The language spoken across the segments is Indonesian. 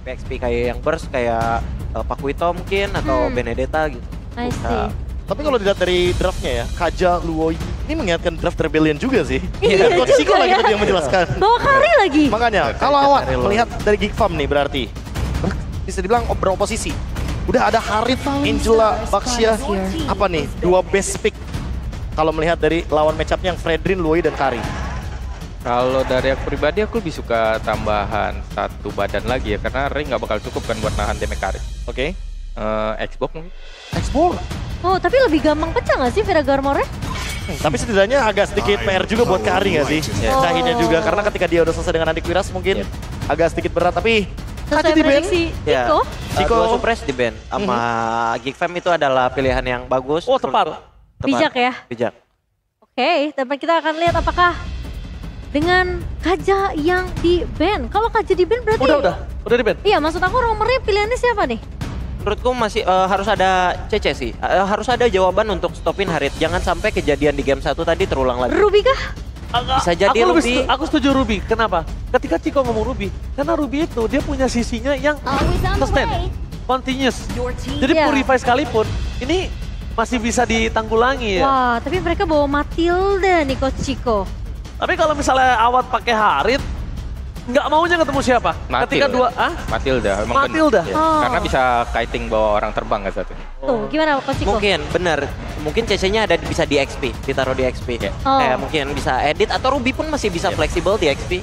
XP kayak yang burst kayak Pakuito mungkin atau Benedetta gitu. I see. Tapi kalau dilihat dari draftnya ya, Kaja, Luoi, ini mengingatkan draft Rebellion juga sih. Iya Coach Chico juga lagi ya. tadi yang menjelaskan. Bawa Kari lagi. Makanya, kalau awak melihat dari Geek Farm nih berarti, bisa dibilang beroposisi. Udah ada Harit, Angela, Baxia, apa nih, dua best pick. Kalau melihat dari lawan match-up-nya yang Fredrin, Luoi, dan Kari. Kalau dari aku pribadi, aku lebih suka tambahan satu badan lagi ya, karena Ring nggak bakal cukup kan buat nahan damage Kari. Oke. Xbox mungkin. Explore. Oh, tapi lebih gampang pecah nggak sih Vera Garmornya? Tapi setidaknya agak sedikit PR juga buat Kari nggak sih? Cahinnya juga, karena ketika dia udah selesai dengan Antiquiras mungkin agak sedikit berat, tapi Sesuai di band. prediksi Ya. Chico. Chico. Dua Suppress di band sama Geek Fam itu adalah pilihan yang bagus. Oh, tepat. Bijak ya. Bijak. Oke, tapi kita akan lihat apakah dengan Kaja yang di ban. Kalau Kaja di ban berarti... Udah di band. Iya, maksud aku romernya pilihannya siapa nih? Menurutku masih harus ada CC sih. Harus ada jawaban untuk stopin Harit. Jangan sampai kejadian di game 1 tadi terulang lagi. Ruby kah? Bisa jadi Ruby. Aku setuju Ruby. Kenapa? Ketika Chico ngomong Ruby, karena Ruby itu dia punya sisinya yang sustain, continuous. Jadi Yeah. purify sekalipun, ini masih bisa ditanggulangi ya. Wah, tapi mereka bawa Matilda nih Coach Chico. Tapi kalau misalnya Awat pakai Harit, nggak maunya ketemu siapa? Ketika dua, Matilda. Emang Matilda. bener. Ya, Oh. Karena bisa kiting bawa orang terbang kan satu. Tuh, gimana Coach Chico? Mungkin bener. Mungkin CC-nya ada bisa di XP, ditaruh di XP. Oh. Mungkin bisa edit atau Ruby pun masih bisa fleksibel di XP.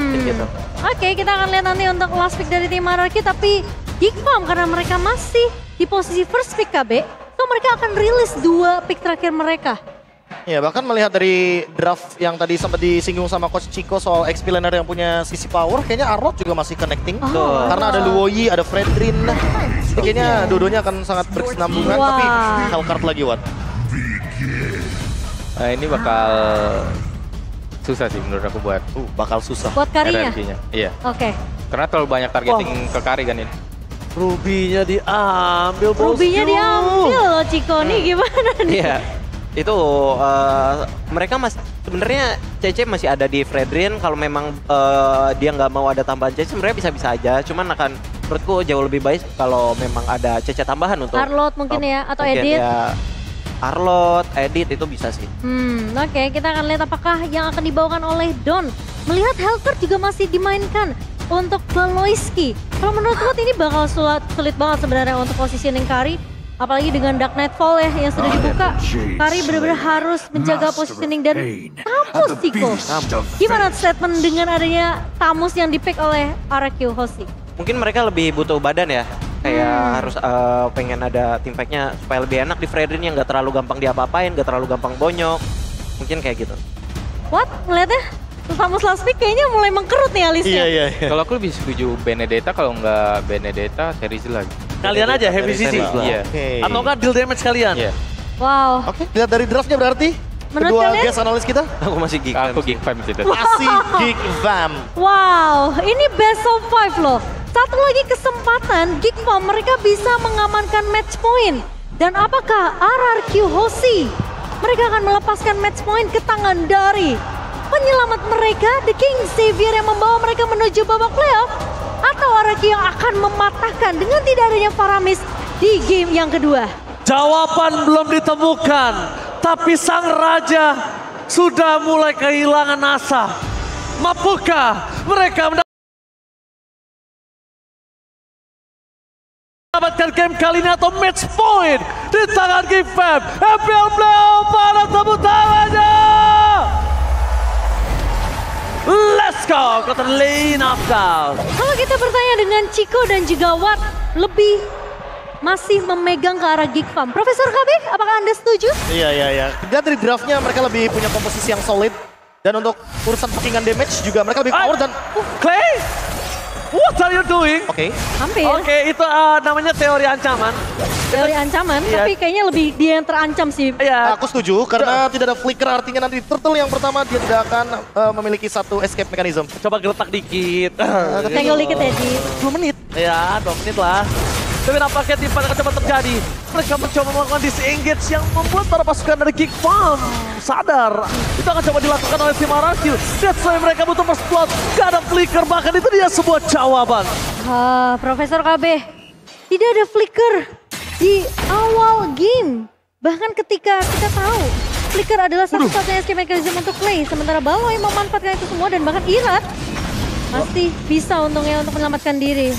Gitu. Oke, kita akan lihat nanti untuk last pick dari tim Monarchy, tapi Geek Farm karena mereka masih di posisi first pick KB, so mereka akan rilis 2 pick terakhir mereka. Ya, bahkan melihat dari draft yang tadi sempat disinggung sama Coach Chico soal XP laner yang punya sisi power, kayaknya Arnold juga masih connecting. Karena ada Luoi, ada Fredrin. Jadi kayaknya dua-duanya akan sangat berkesinambungan, Wah. tapi Hellcard lagi, Wat. Nah, ini bakal susah sih menurut aku buat Bakal susah. Buat Karinya? RRQ-nya. Iya. Oke. Karena terlalu banyak targeting ke Kari kan ini. Ruby-nya diambil, bosku. Ruby-nya diambil loh Chico, nih gimana nih? Iya. Itu mereka sebenarnya CC masih ada di Fredrin. Kalau memang dia nggak mau ada tambahan CC, sebenarnya bisa-bisa aja. Cuman akan menurutku jauh lebih baik kalau memang ada CC tambahan untuk Arlot mungkin ya, atau Edit. Ya, Arlot, Edit itu bisa sih. Oke, kita akan lihat apakah yang akan dibawakan oleh Don. Melihat Hellcard juga masih dimainkan untuk Valoisky. Kalau menurut Wout ini bakal sulit banget sebenarnya untuk positioning Kari. Apalagi dengan Dark Nightfall ya yang sudah dibuka. Kari benar-benar harus menjaga positioning dan Tamus Chico. Gimana statement dengan adanya Tamus yang di-pick oleh RRQ Hoshi? Mungkin mereka lebih butuh badan ya. Kayak harus pengen ada team fight-nya supaya lebih enak di Fredrin yang gak terlalu gampang diapa-apain, gak terlalu gampang bonyok. Mungkin kayak gitu. What? Ngeliatnya? Tamus last pick kayaknya mulai mengkerut nih alisnya. Iya. Kalau aku lebih setuju Benedetta, kalau nggak Benedetta, series lagi. Kalian aja heavy CC. Iya. Oke. Atau kan deal damage kalian. Iya. Wow. Oke, lihat dari draftnya berarti. Menurut Kedua kalian? guest analis kita Aku masih geek. Aku Geek Fam sih. masih Geek Fam. Wow, ini best of 5 loh. Satu lagi kesempatan Geek Farm mereka bisa mengamankan match point. Dan apakah RRQ Hoshi? Mereka akan melepaskan match point ke tangan dari penyelamat mereka, The King Xavier yang membawa mereka menuju babak playoff. Atau RRQ yang akan mematahkan dengan tidak adanya Faramis di game yang kedua. Jawaban belum ditemukan, tapi sang raja sudah mulai kehilangan asa. Mampukah mereka mendapatkan game kali ini atau match point di tangan Geek Fam? FPL Playoff, pada tepuk tangannya. Let's go ke lane knockout. Kalau kita bertanya dengan Chico dan juga Watt, lebih masih memegang ke arah Geek Farm. Profesor KB, apakah Anda setuju? Iya. Lihat dari draftnya mereka lebih punya komposisi yang solid. Dan untuk urusan packingan damage juga mereka lebih power dan... Clay, what are you doing? Oke. Hampir. Oke, itu namanya teori ancaman. Teori ancaman, Iya. tapi kayaknya lebih dia yang terancam sih. Iya. Aku setuju karena tidak ada flicker, artinya nanti turtle yang pertama dia tidak akan memiliki satu escape mechanism. Coba geletak dikit. Senggol dikit ya, Ji. 2 menit. Ya, 2 menit lah. Tapi nampaknya tim pada cepat terjadi. Mereka mencoba melakukan disengage yang membuat para pasukan dari Geek Farm sadar. Itu akan coba dilakukan oleh tim RRQ. That's why mereka butuh first blood. Gak ada flicker, bahkan itu dia sebuah jawaban. Profesor KB, tidak ada flicker di awal game. Bahkan ketika kita tahu flicker adalah satu-satunya escape mechanism untuk play. Sementara Baloi memanfaatkan itu semua dan bahkan Irat masih bisa untungnya untuk menyelamatkan diri.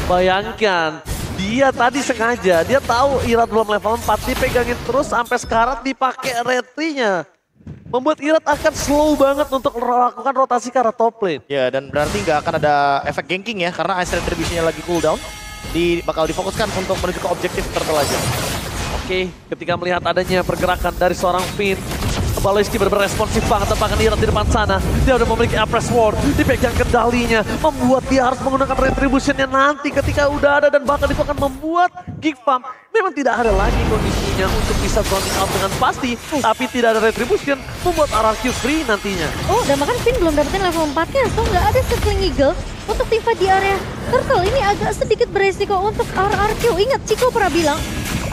Bayangkan, dia tadi sengaja, dia tahu Irat belum level 4, dipegangin terus sampai sekarang dipakai retrinya. Membuat Irat akan slow banget untuk melakukan rotasi ke arah top lane. Ya, dan berarti nggak akan ada efek ganking ya, karena Ice Retribution-nya lagi cooldown. Bakal difokuskan untuk menuju ke objektif turtle aja. Oke, ketika melihat adanya pergerakan dari seorang Finn, Baloyski benar-benar responsif banget, bahkan Irat di depan sana. Dia udah memiliki Empress Sword, dipegang kendalinya, membuat dia harus menggunakan Retribution-nya nanti ketika udah ada, dan bahkan itu akan membuat Geek Farm memang tidak ada lagi kondisinya untuk bisa zoning out dengan pasti, tapi tidak ada Retribution, membuat RRQ free nantinya. Oh, dan bahkan Finn belum dapetin level 4-nya, so nggak ada Circling Eagle untuk teamfight di area Turtle. Ini agak sedikit beresiko untuk RRQ. Ingat, Chico pernah bilang,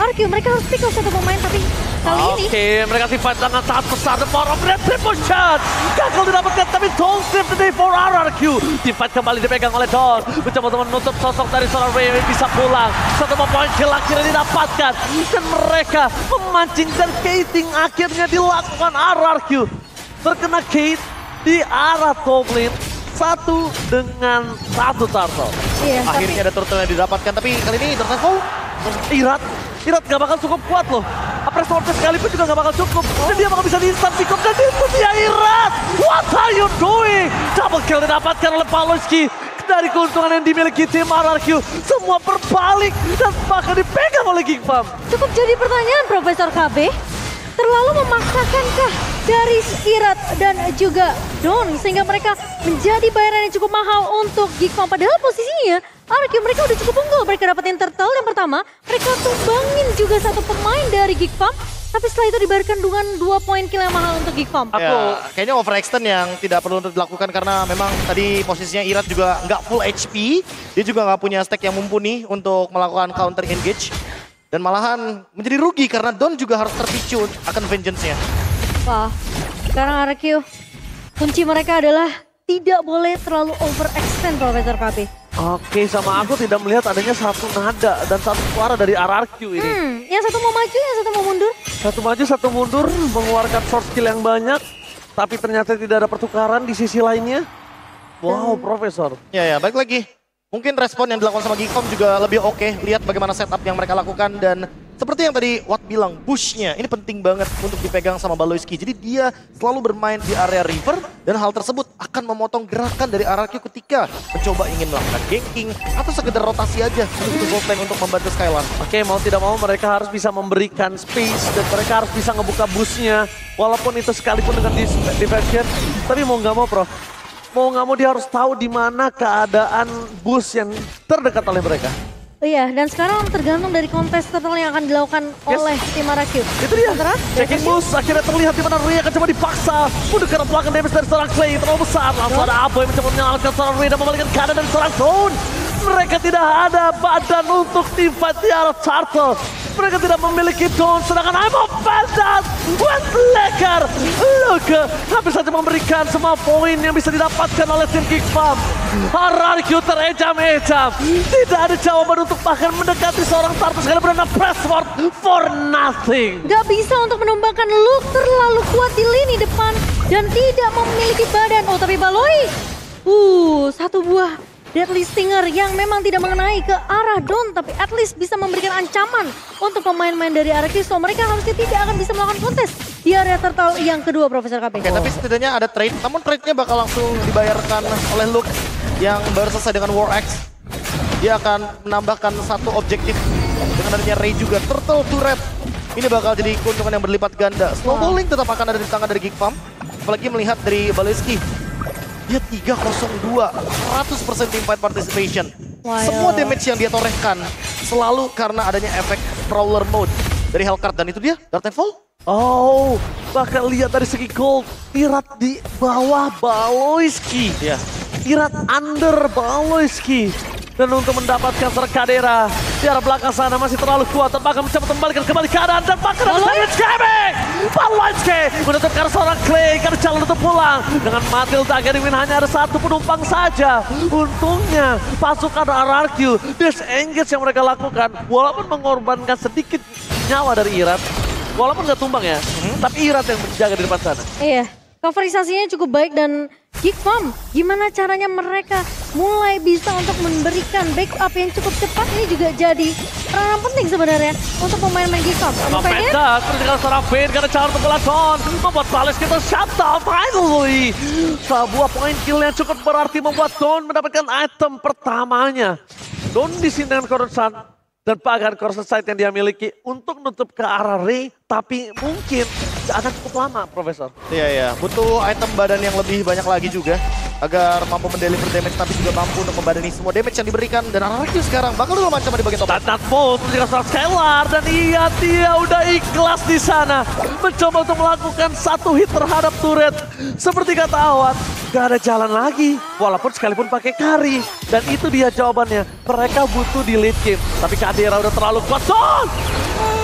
RRQ mereka harus pick up satu pemain, tapi kali ini... Oke, mereka teamfight dengan sangat besar, the power of Retribution. Gagal didapatkan, tapi don't save the day for RRQ. Teamfight kembali dipegang oleh Dawn, mencoba untuk menutup sosok dari seorang Ray yang bisa pulang. Satu poin kill akhirnya didapatkan, dan mereka memancing, dan Kating akhirnya dilakukan RRQ. Terkena Kate di arah top lane, 1 dengan 1 turtle. Iya, Akhirnya ada turtle yang didapatkan, tapi kali ini turtle Irat gak bakal cukup kuat loh. Apres Sword sekalipun juga gak bakal cukup. Dan dia bakal bisa di-instant pick up, dan itu dia Irat. What are you doing? Double kill didapatkan oleh Baloyski. Dari keuntungan yang dimiliki tim RRQ, semua berbalik dan bahkan dipegang oleh Geek Farm. cukup jadi pertanyaan Profesor KB. Terlalu memaksakankah dari Irat dan juga Dawn sehingga mereka menjadi bayaran yang cukup mahal untuk Geek Farm? Padahal posisinya RRQ mereka udah cukup unggul. Mereka dapetin turtle yang pertama, mereka tumbangin juga satu pemain dari Geek Farm. Tapi setelah itu dibayarkan dengan 2 poin kill yang mahal untuk Geek Farm. Ya, kayaknya overextend yang tidak perlu untuk dilakukan karena memang tadi posisinya Irat juga nggak full HP. Dia juga nggak punya stack yang mumpuni untuk melakukan counter engage. Dan malahan menjadi rugi karena Dawn juga harus terpicu akan vengeance-nya. Wah, sekarang RRQ kunci mereka adalah tidak boleh terlalu overextend Profesor KB. Oke, sama aku tidak melihat adanya satu nada dan satu suara dari RRQ ini. Yang satu mau maju, yang satu mau mundur. Satu maju, satu mundur, mengeluarkan short skill yang banyak. Tapi ternyata tidak ada pertukaran di sisi lainnya. Wow, Profesor. Ya, balik lagi. Mungkin respon yang dilakukan sama Geek Farm juga lebih oke. Lihat bagaimana setup yang mereka lakukan dan seperti yang tadi Watt bilang, push-nya ini penting banget untuk dipegang sama Baloyski. Jadi dia selalu bermain di area river dan hal tersebut akan memotong gerakan dari RRQ ketika mencoba ingin melakukan ganking atau sekedar rotasi aja menuju gold lane untuk membantu Skylar. Oke, mau tidak mau mereka harus bisa memberikan space dan mereka harus bisa ngebuka boost-nya. Walaupun itu sekalipun dengan diversion, tapi mau nggak mau Prof. Mau nggak mau dia harus tahu di mana keadaan boost yang terdekat oleh mereka. Iya, dan sekarang tergantung dari kontes total yang akan dilakukan oleh tim RRQ. Itu dia, checking boost akhirnya terlihat di mana Ria akan coba dipaksa. Udah karena belakang damage dari seorang Clay terlalu besar. Langsung ada Aboy mencoba menyelamatkan seorang Ria dan membalikkan keadaan dari seorang Dawn. Mereka tidak ada badan untuk tim fight di arah Turtle. Mereka tidak memiliki Dawn, sedangkan I'm offended with Lecker. Luka hampir saja memberikan semua poin yang bisa didapatkan oleh tim Geek Farm. RRQ terejam-ejam. Tidak ada jawaban untuk bahkan mendekati seorang Turtle sekali berada press sword for nothing. Gak bisa untuk menumbangkan Luke, terlalu kuat di lini depan dan tidak memiliki badan. Oh, tapi Baloi. Satu buah Deadly Stinger yang memang tidak mengenai ke arah Dawn, tapi at least bisa memberikan ancaman untuk pemain-pemain dari RRQ. So mereka harusnya tidak akan bisa melakukan kontes di area Turtle yang kedua, Profesor KB. Oke, tapi setidaknya ada trade, namun trade-nya bakal langsung dibayarkan oleh Luke yang baru selesai dengan War Axe. Dia akan menambahkan satu objektif dengan adanya Ray juga. Turtle turret. Ini bakal jadi keuntungan yang berlipat ganda. Snowballing tetap akan ada di tangan dari Geek Farm. Apalagi melihat dari Baloyski. Dia 3-0-2, 100% teamfight participation. Semua damage yang dia torehkan selalu karena adanya efek Prowler mode dari Hellcard. Dan itu dia, Dark Nightfall. Oh, bahkan lihat dari segi gold, Irat di bawah Baloyski. Ya. Irat under Baloyski. Dan untuk mendapatkan serangan Kadera di arah belakang sana masih terlalu kuat. Dan bahkan mencoba kembalikan kembali kanan. Dan bahkan ada Savage Gaming. Paloitsky menutup ke arah seorang Clay. Karena jalan untuk pulang. Dengan Matilda Gadwin hanya ada satu penumpang saja. Untungnya pasukan RRQ disengage yang mereka lakukan. Walaupun mengorbankan sedikit nyawa dari Irat. Walaupun nggak tumbang ya. Tapi Irat yang menjaga di depan sana. Iya, coverisasinya cukup baik dan GigFam, gimana caranya mereka mulai bisa untuk memberikan backup yang cukup cepat ini juga jadi peranan penting sebenarnya untuk pemain-pemain GigFam. Pendek, ketika seorang Finn karena cara untuk Balaton membuat Balis kita shutdown finally. Sebuah poin kill yang cukup berarti membuat Don mendapatkan item pertamanya. Don di sini dengan Coruscant dan bahkan Coruscant Sight yang dia miliki untuk nutup ke arah Ray, tapi mungkin akan cukup lama, Profesor. Iya, butuh item badan yang lebih banyak lagi juga agar mampu mendeliver damage tapi juga mampu untuk membadani semua damage yang diberikan. Dan RRQ sekarang bakal dulu macam di bagian top. Tatat Bolt menjaga seorang Skylar dan iya dia udah ikhlas di sana. Mencoba untuk melakukan satu hit terhadap turret. Seperti kata Awad, gak ada jalan lagi. Walaupun sekalipun pakai Kari. Dan itu dia jawabannya. Mereka butuh di late game. Tapi Kadera udah terlalu kuat. Don!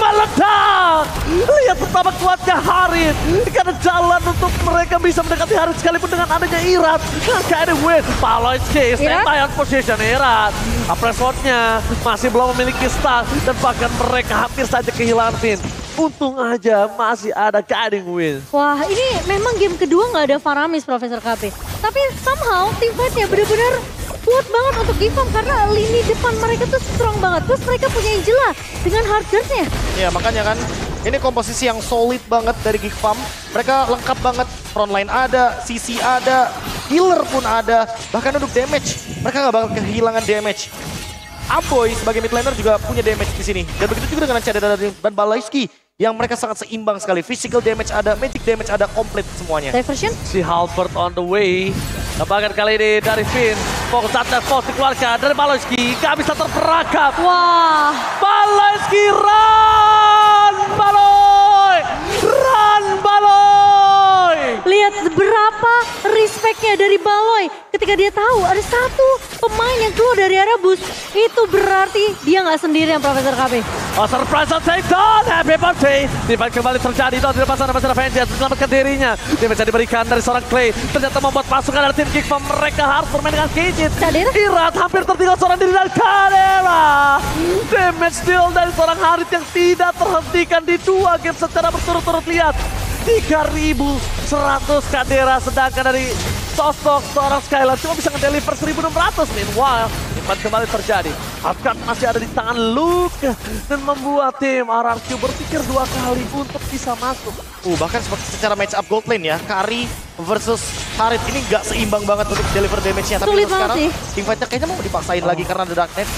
Meledak! Lihat betapa kuatnya Harit. Karena jalan untuk mereka bisa mendekati Harit sekalipun dengan adanya Irat. Dengan keadaan win. Paloitsky, standby on position Irat. Apresswordnya masih belum memiliki stun. Dan bahkan mereka hampir saja kehilangan Finn. Untung aja masih ada guiding win. Wah, ini memang game kedua nggak ada Faramis, Profesor KB. Tapi somehow team fight-nya benar-benar kuat banget untuk GigFam karena lini depan mereka tuh strong banget. Terus mereka punya Angela dengan hardguard-nya. Ya makanya kan, ini komposisi yang solid banget dari GigFam. Mereka lengkap banget, frontline ada, CC ada, healer pun ada. Bahkan untuk damage, mereka nggak bakal kehilangan damage. Aboy sebagai mid laner juga punya damage di sini. Dan begitu juga dengan Cadera dan Balaisky yang mereka sangat seimbang sekali. Physical damage ada, magic damage ada, komplit semuanya. Diversion. Si Halbert on the way. Bahkan kali ini dari Finn. Fokus atas fokus dikeluarkan dari Balaisky. Gak bisa terperangkap. Wah. Balaisky run! Baloy! Run Baloy! Lihat berapa respect-nya dari Baloy ketika dia tahu ada satu pemain yang keluar dari area bus. Itu berarti dia nggak sendirian, Profesor KB. Oh, surprise on takedown, happy birthday. Divide kembali terjadi, di depan sana masih ada Vengeance menyelamatkan dirinya. Damage yang diberikan dari seorang Clay ternyata membuat pasukan dari tim GigFam mereka harus bermain dengan Kijit. Irat hampir tertinggal seorang diri dari Kadera. Damage deal dari seorang Harit yang tidak terhentikan di 2 game secara berturut-turut. Lihat, 3.100 Kadera, sedangkan dari sosok seorang Skylar cuma bisa ngedeliver 1.600. Meanwhile, impact kembali terjadi. Hardguard masih ada di tangan Luke dan membuat tim RRQ berpikir 2 kali untuk bisa masuk. Bahkan secara match up gold lane ya, Kari versus Harit ini nggak seimbang banget untuk deliver damage-nya. Tapi Sulit sekarang sih. team fight-nya kayaknya mau dipaksain lagi karena ada Dark Knight.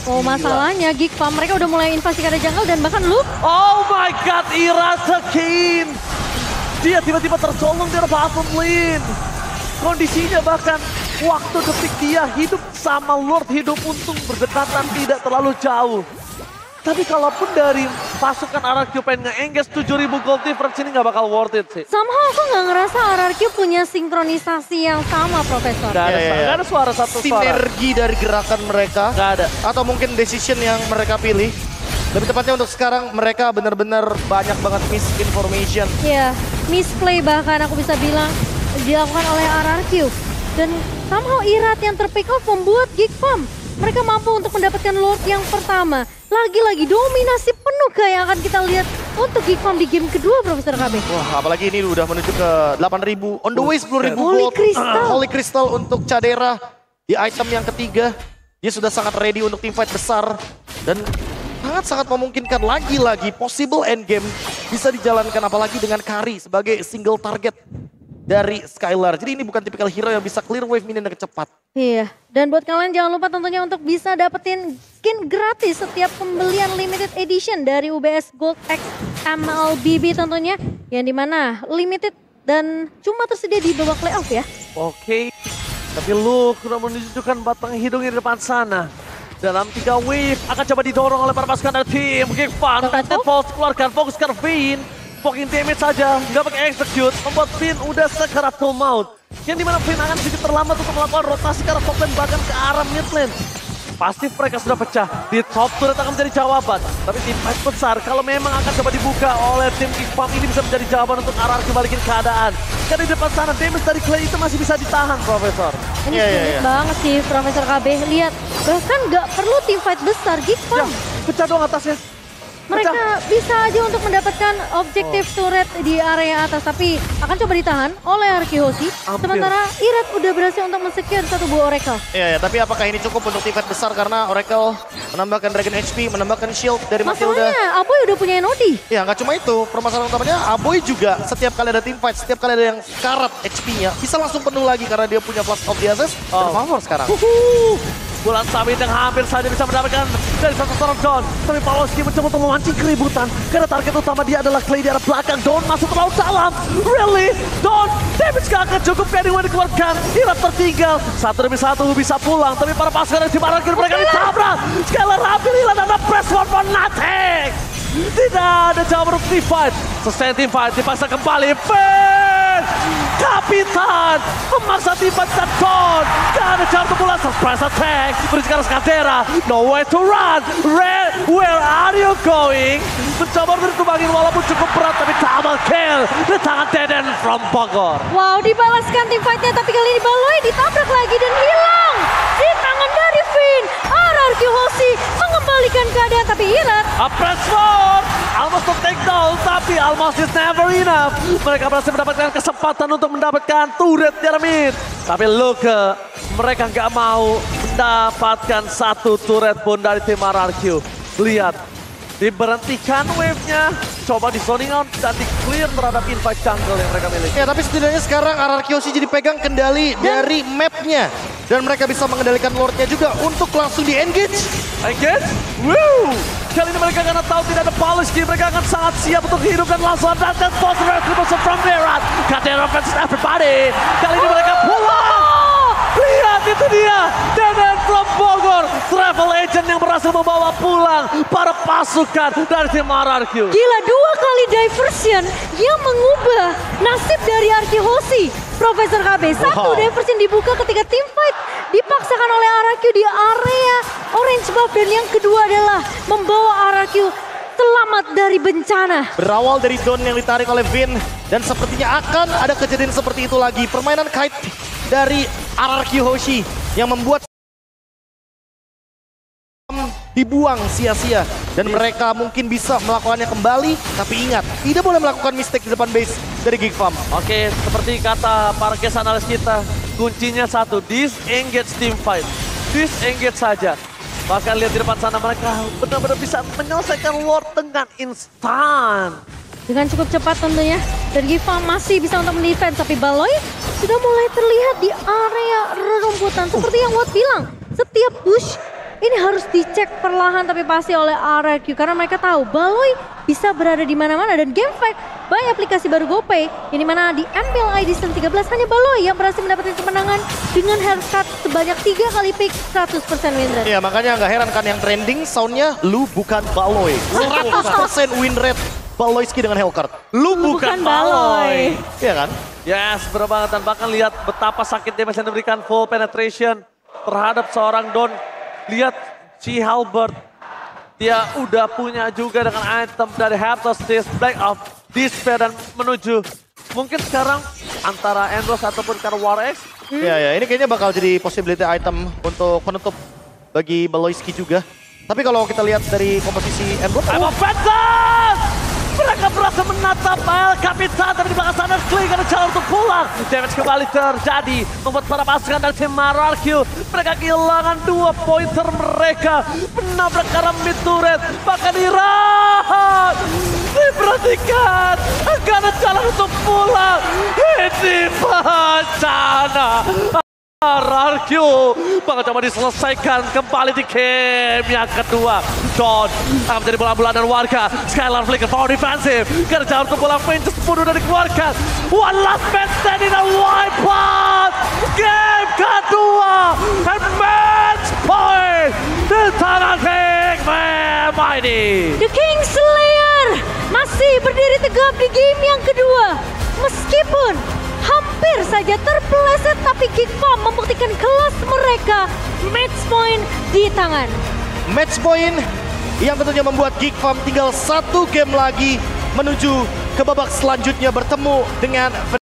Oh, masalahnya GigFam mereka udah mulai invasi ke area jungle dan bahkan Luke. Oh my god, Irasakin. Dia tiba-tiba tercolong di bottom lane. Kondisinya bahkan waktu detik dia hidup sama Lord hidup untung berdekatan tidak terlalu jauh. Tapi kalaupun dari pasukan RRQ pengen nge-engage 7.000 gold difference ini nggak bakal worth it sih. Somehow aku nggak ngerasa RRQ punya sinkronisasi yang sama, Profesor. Gak ada suara satu suara. Sinergi dari gerakan mereka. Gak ada. Atau mungkin decision yang mereka pilih. Lebih tepatnya untuk sekarang mereka benar-benar banyak banget misinformation. Iya, misplay bahkan aku bisa bilang dilakukan oleh RRQ. Dan somehow Irat yang terpick off membuat GigFam mereka mampu untuk mendapatkan Lord yang pertama. Lagi-lagi dominasi penuh kayak yang akan kita lihat untuk GigFam di game kedua, Profesor KB. Wah, apalagi ini udah menuju ke 8.000. On the way 10.000 Holy gold. Crystal. Holy Crystal untuk Cadera. Di item yang ketiga. Dia sudah sangat ready untuk team fight besar. Dan sangat memungkinkan lagi-lagi possible endgame bisa dijalankan. Apalagi dengan Kari sebagai single target dari Skylar. Jadi ini bukan tipikal hero yang bisa clear wave minion dengan cepat. Iya, dan buat kalian jangan lupa tentunya untuk bisa dapetin skin gratis setiap pembelian limited edition dari UBS Gold X MLBB tentunya. Yang dimana limited dan cuma tersedia di babak playoff ya. Oke, tapi Luke sudah menunjukkan batang hidungnya di depan sana. Dalam 3 wave akan coba didorong oleh para pasukan dari tim GigFam. Planted Pulse keluarkan, fokus ke Finn. Poking damage saja, nggak pakai execute, membuat Finn udah sekarat full maut. Yang dimana Finn akan sedikit terlambat untuk melakukan rotasi ke arah top lane bahkan ke arah mid lane. pasti mereka sudah pecah. Di top turret akan menjadi jawaban. Tapi tim fight besar kalau memang akan coba dibuka oleh tim Geekfam ini bisa menjadi jawaban untuk RRQ balikin keadaan. Karena di depan sana damage dari Clay itu masih bisa ditahan, Profesor. Ini sulit banget sih Profesor KB. Lihat, bahkan nggak perlu tim fight besar Geekfam. Pecah doang atasnya. Mereka bisa aja untuk mendapatkan objektif turret di area atas, tapi akan coba ditahan oleh Arkihosi. Sementara Irat udah berhasil untuk men-secure satu buah Oracle. Iya, tapi apakah ini cukup untuk tim fight besar karena Oracle menambahkan Dragon HP, menambahkan shield dari Matilda. Masalahnya Aboy udah punya Enodi. Ya, nggak cuma itu. Permasalahan utamanya Aboy juga setiap kali ada tim fight, setiap kali ada yang karat HP-nya, bisa langsung penuh lagi karena dia punya Flash of the Access dan Favor sekarang. Bulan Sabit yang hampir saja bisa mendapatkan dari satu seorang Don. Tapi Pawlowski mencoba untuk memancing keributan. Karena target utama dia adalah Clay di arah belakang. Don masuk terlalu dalam. Really? Don, damage gak akan cukup anyway dikeluarkan. Irat tertinggal. Satu demi satu bisa pulang. Tapi para pasukan dari tim RRQ mereka ditabrak. Skylar hampir hilang dan press one for nothing. Tidak ada jawaban untuk team fight. Sustain team fight dipaksa kembali. Kapitan memaksa tim fight dan Don. Gak ada jawaban untuk pulang. Surprise attack. Beri sekarang Skadera. No way to run. Red, where are you going? Mencoba bertumbangin walaupun cukup berat. Tapi double kill. Di tangan Deden from Bogor. Wow, dibalaskan tim fightnya. Tapi kali ini Baloy ditabrak lagi dan hilang. Di tangan dari Finn. RRQ Hoshi mengembalikan keadaan. Tapi Irat. A press forward. Almost to take down. Tapi almost is never enough. Mereka berhasil mendapatkan kesempatan untuk mendapatkan turret di mid. Tapi Luke, mereka nggak mau mendapatkan satu turret pun dari tim RRQ. Lihat, diberhentikan wave-nya, coba di zoning out dan di clear terhadap invite jungle yang mereka miliki. Ya, tapi setidaknya sekarang RRQ jadi pegang kendali dari map-nya. Dan mereka bisa mengendalikan Lord-nya juga untuk langsung di-engage. Engage? Woo! Kali ini mereka karena tahu tidak ada Pawlowski, mereka akan sangat siap untuk hidupkan langsung dan both retribution from Virat. Kadera versus everybody. Kali ini mereka pulang. Lihat itu dia, Deden from Bogor, travel agent yang berhasil membawa pulang para pasukan dari tim RRQ. Gila, 2 kali diversion yang mengubah nasib dari Arkihosi. Profesor KB, satu diversion dibuka ketika tim fight dipaksakan oleh RRQ di area orange buff. Dan yang kedua adalah membawa RRQ selamat dari bencana. Berawal dari Don yang ditarik oleh Vin. Dan sepertinya akan ada kejadian seperti itu lagi. Permainan kite dari RRQ Hoshi yang membuat dibuang sia-sia. Dan mereka mungkin bisa melakukannya kembali. Tapi ingat, tidak boleh melakukan mistake di depan base dari Geekfam. Oke, seperti kata para case analis kita, kuncinya satu, disengage team fight. Disengage saja. Bahkan lihat di depan sana mereka benar-benar bisa menyelesaikan Lord dengan instan. Dengan cukup cepat tentunya. Dan Geekfam masih bisa untuk mendefense. Tapi Baloy sudah mulai terlihat di area rerumputan. Seperti yang Watt bilang, setiap push ini harus dicek perlahan tapi pasti oleh RRQ. Karena mereka tahu Baloy bisa berada di mana-mana. Dan GameFAQ by aplikasi baru GoPay. Yang dimana di MPL ID Season 13 hanya Baloy yang berhasil mendapatkan kemenangan dengan haircut sebanyak 3 kali pick 100% win rate. Iya, makanya nggak heran kan yang trending soundnya lu bukan Baloy. 100% win rate Pawlowski dengan Hellcard. Lu bukan Baloy. Iya kan? Yes, bener banget. Dan bahkan lihat betapa sakit damage yang diberikan full penetration terhadap seorang Don. Lihat si Halbert. Dia udah punya juga dengan item dari Heart of Black of Despair dan menuju. Mungkin sekarang antara Endros ataupun War X. Iya, ini kayaknya bakal jadi possibility item untuk penutup bagi Baloyski juga. Tapi kalau kita lihat dari komposisi Endros. I'm offensive! Mereka berhasil menatap Kapitan, tapi di belakang sana Clay karena jalan untuk pulang. Damage kembali terjadi, membuat para pasukan dari tim RRQ. Mereka kehilangan 2 pointer mereka. Menabrak ke arah mid turret, bahkan Irat diperhatikan. Gak ada jalan untuk pulang. Ini bencana. RRQ bakal coba diselesaikan kembali di game yang kedua. Don akan menjadi bola-bola warga. Skylar flicker power defensive. Karena jalan untuk bola Ventus bunuh dan dikeluarkan. One last man standing and wipe out. Game kedua. And match point. Di tangan Kingman Mighty. The Kingslayer masih berdiri tegap di game yang kedua. Meskipun hampir saja terpeleset, tapi Geekfam membuktikan kelas mereka match point di tangan. Match point yang tentunya membuat Geek Farm tinggal 1 game lagi menuju ke babak selanjutnya bertemu dengan